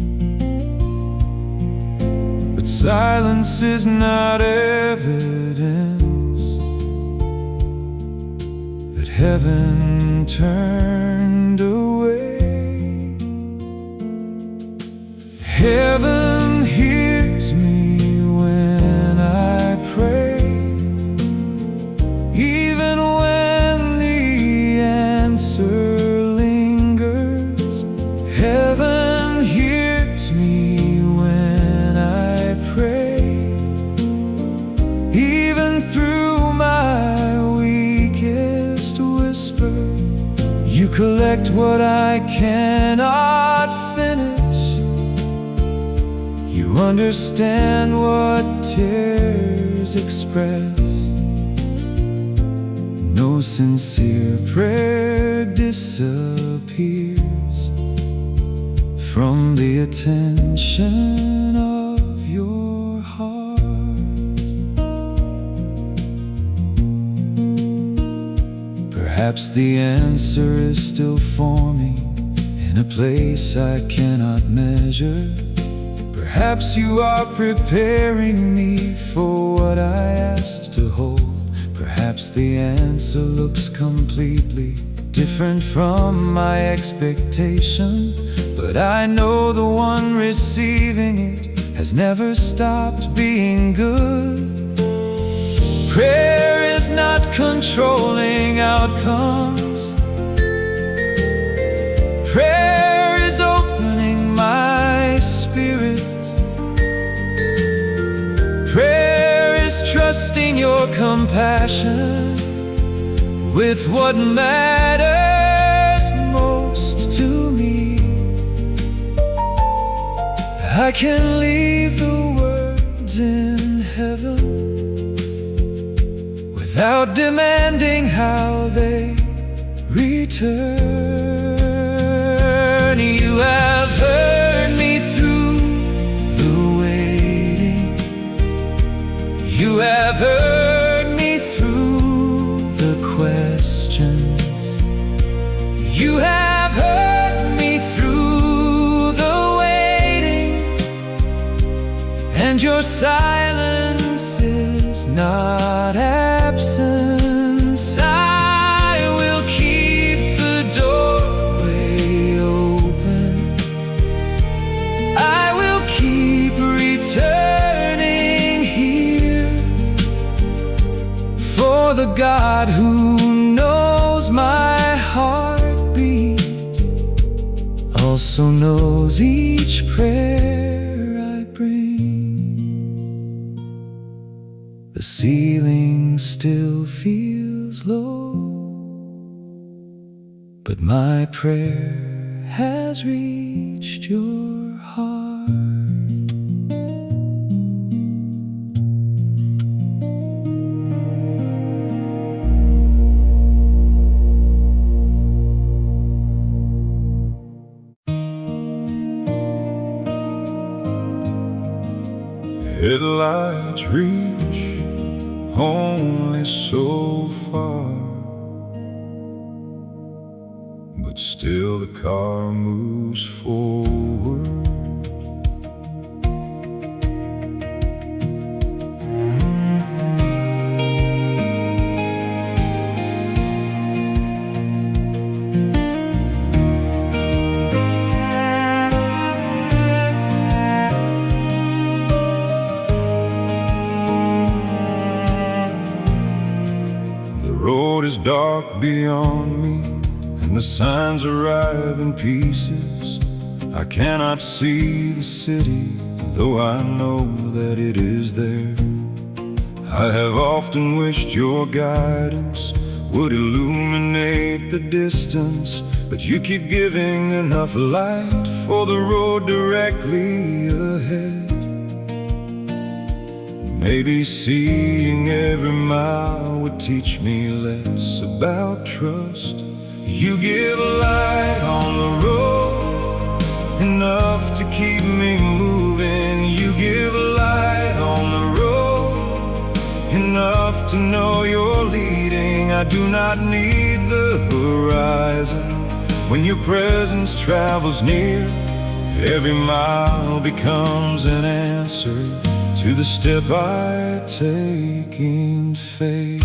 But silence is not evidence that heaven turned away. Heaven hears me when I pray, even when the answer lingers. Heaven hears me when I pray, even through my weakest whisper. You collect what I cannot finish. You understand what tears express. No sincere prayer disappears from the attention of your heart. Perhaps the answer is still forming in a place I cannot measure. Perhaps you are preparing me for what I asked to hold. Perhaps the answer looks completely different from my expectation, but I know the one receiving it has never stopped being good. Prayer is not controlling outcomes. Prayer is opening my spirit. Prayer is trusting your compassion with what matters most to me. I can leave the words in heaven without demanding how they return. You have heard me through the waiting. You have heard me through the questions. You have heard me through the waiting, and your silence is not absence. I will keep the doorway open. I will keep returning here, for the God who knows my heartbeat also knows each prayer I bring. The ceiling still feels low, but my prayer has reached your heart. Headlights reach only so far, but still the car moves forward. The road is dark beyond me, and the signs arrive in pieces. I cannot see the city, though I know that it is there. I have often wished your guidance would illuminate the distance, but you keep giving enough light for the road directly ahead. Maybe seeing every mile would teach me less about trust. You give a light on the road, enough to keep me moving. You give a light on the road, enough to know you're leading. I do not need the horizon when your presence travels near. Every mile becomes an answer to the step I take in faith.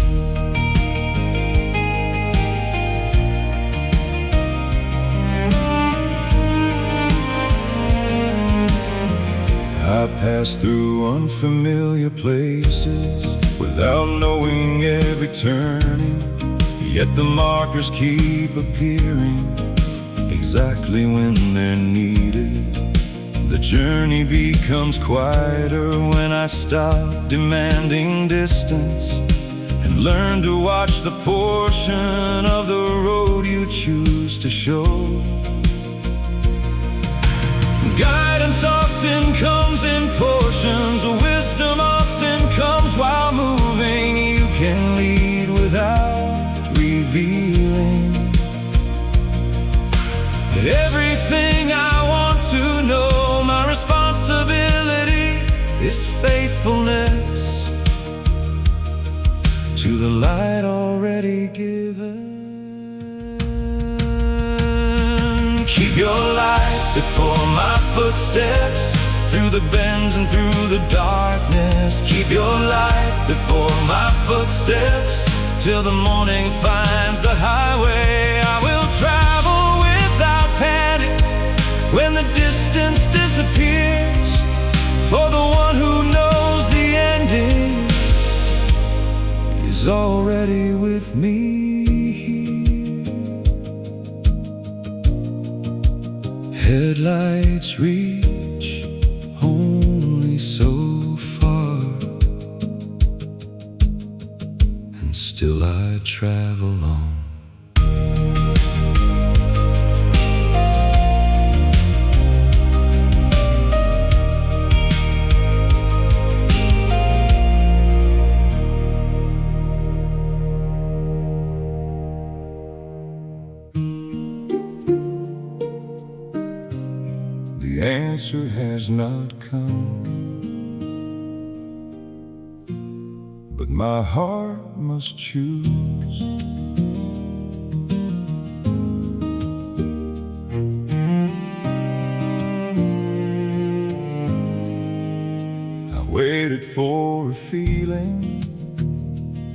I pass through unfamiliar places without knowing every turning, yet the markers keep appearing exactly when they're needed. The journey becomes quieter when I stop demanding distance and learn to watch the portion of the road you choose to show. Guidance often comes in portions, wisdom often comes while moving. You can lead without revealing everything I want to know. My responsibility is faithfulness to the light already given. Keep your light before my footsteps, through the bends and through the darkness. Keep your light before my footsteps, till the morning finds the highway. I will travel without panic when the distance disappears, for the one who knows the ending is already with me here. Headlights reach only so far, and still I travel on. The answer has not come, but my heart must choose. I waited for a feeling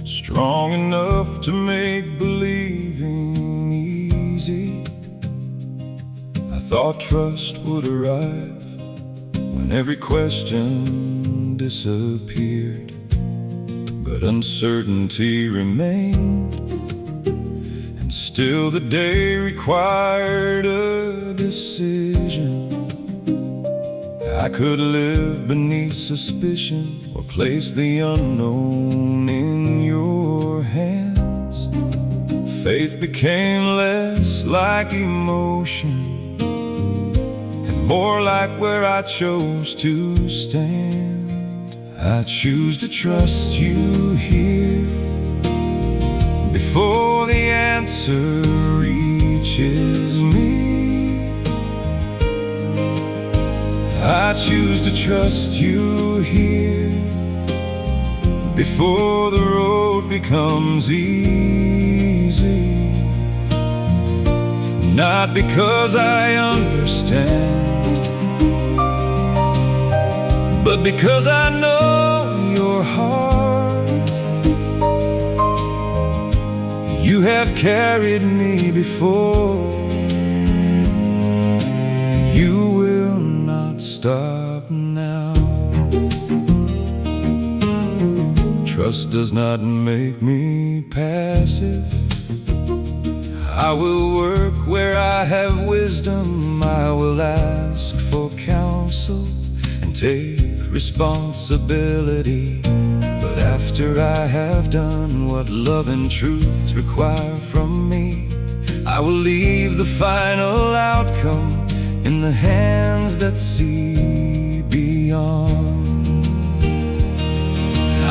strong enough to make believing easy. I thought trust would arrive when every question disappeared, but uncertainty remained, and still the day required a decision. I could live beneath suspicion or place the unknown in your hands. Faith became less like emotion and more like where I chose to stand. I choose to trust you here before the answer reaches me. I choose to trust you here before the road becomes easy. Not because I understand, but because I know your heart. You have carried me before, and you will not stop now. Trust does not make me passive. I will work where I have wisdom. I will ask for counsel and take responsibility. But after I have done what love and truth require from me, I will leave the final outcome in the hands that see beyond.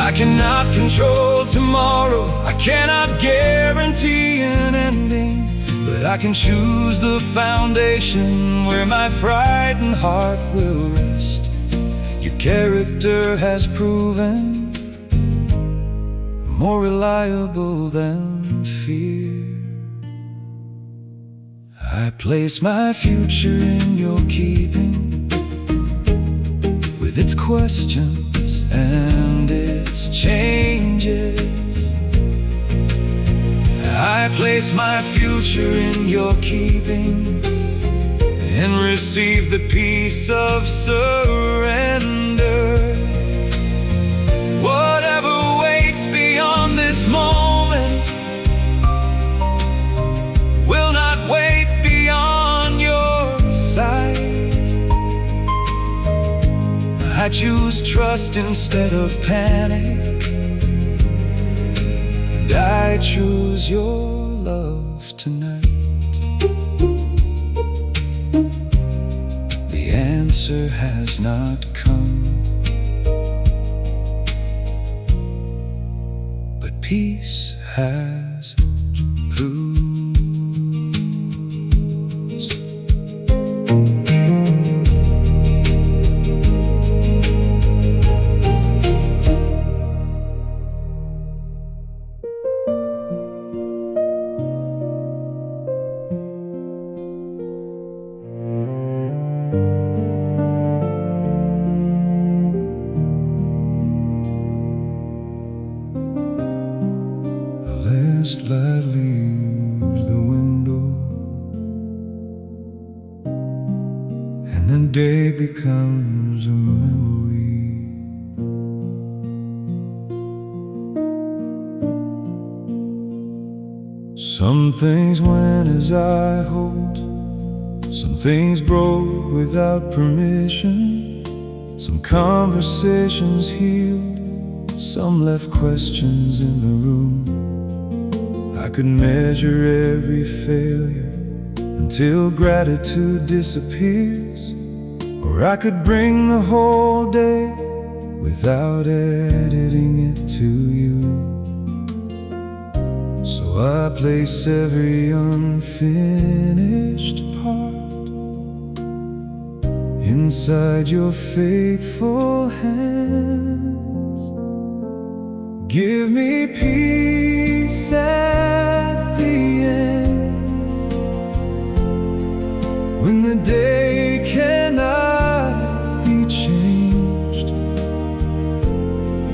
I cannot control tomorrow, I cannot guarantee an ending, but I can choose the foundation where my frightened heart will rest. Your character has proven more reliable than fear. I place my future in your keeping, with its questions and its changes. I place my future in your keeping and receive the peace of surrender. Whatever waits beyond this moment will not wait beyond your sight. I choose trust instead of panic, and I choose your love tonight. The answer has not come, but peace has proved. Last light leaves the window, and the day becomes a memory. Some things went as I hoped, some things broke without permission. Some conversations healed, some left questions in the room. I could measure every failure until gratitude disappears, or I could bring the whole day without editing it to you. So I place every unfinished part inside your faithful hands. Give me peace at the end, when the day cannot be changed.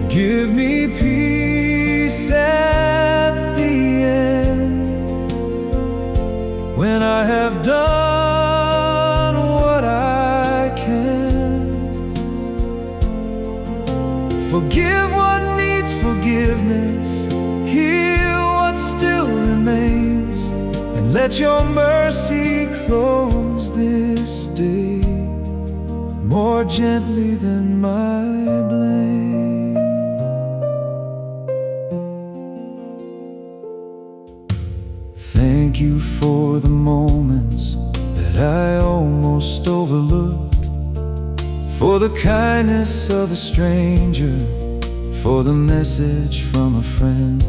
Give me peace at the end, when I have done what I can. Forgive what needs forgiveness, heal what still remains, and let your mercy close this day more gently than my blame. Thank you for the moments that I almost overlooked, for the kindness of a stranger, for the message from a friend.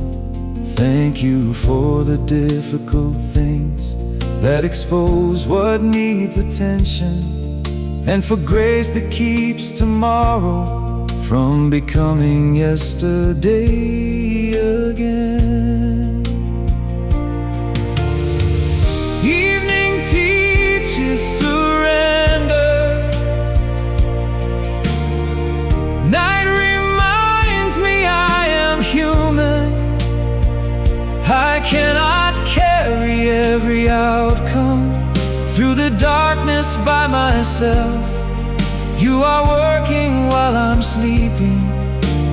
Thank you for the difficult things that expose what needs attention, and for grace that keeps tomorrow from becoming yesterday again. Evening teaches surrender, night reminds me I am human. I cannot carry every outcome through the darkness by myself. You are working while I'm sleeping.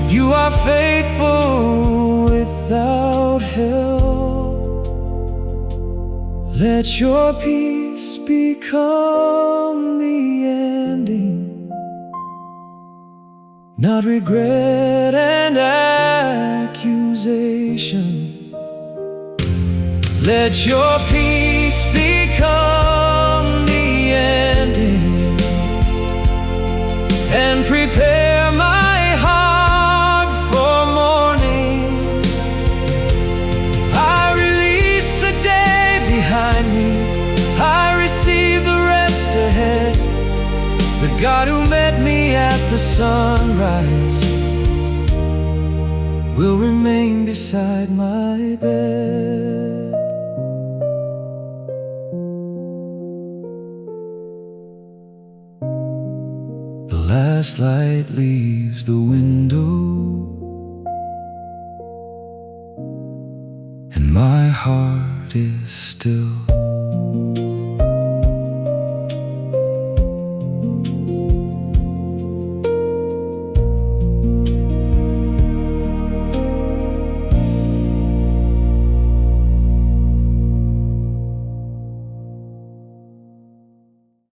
You are faithful without help. Let your peace become the ending, not regret and accusation. Let your peace become the ending, and prepare my heart for morning. I release the day behind me, I receive the rest ahead. The God who met me at the sunrise will remain beside my bed. The last light leaves the window, and my heart is still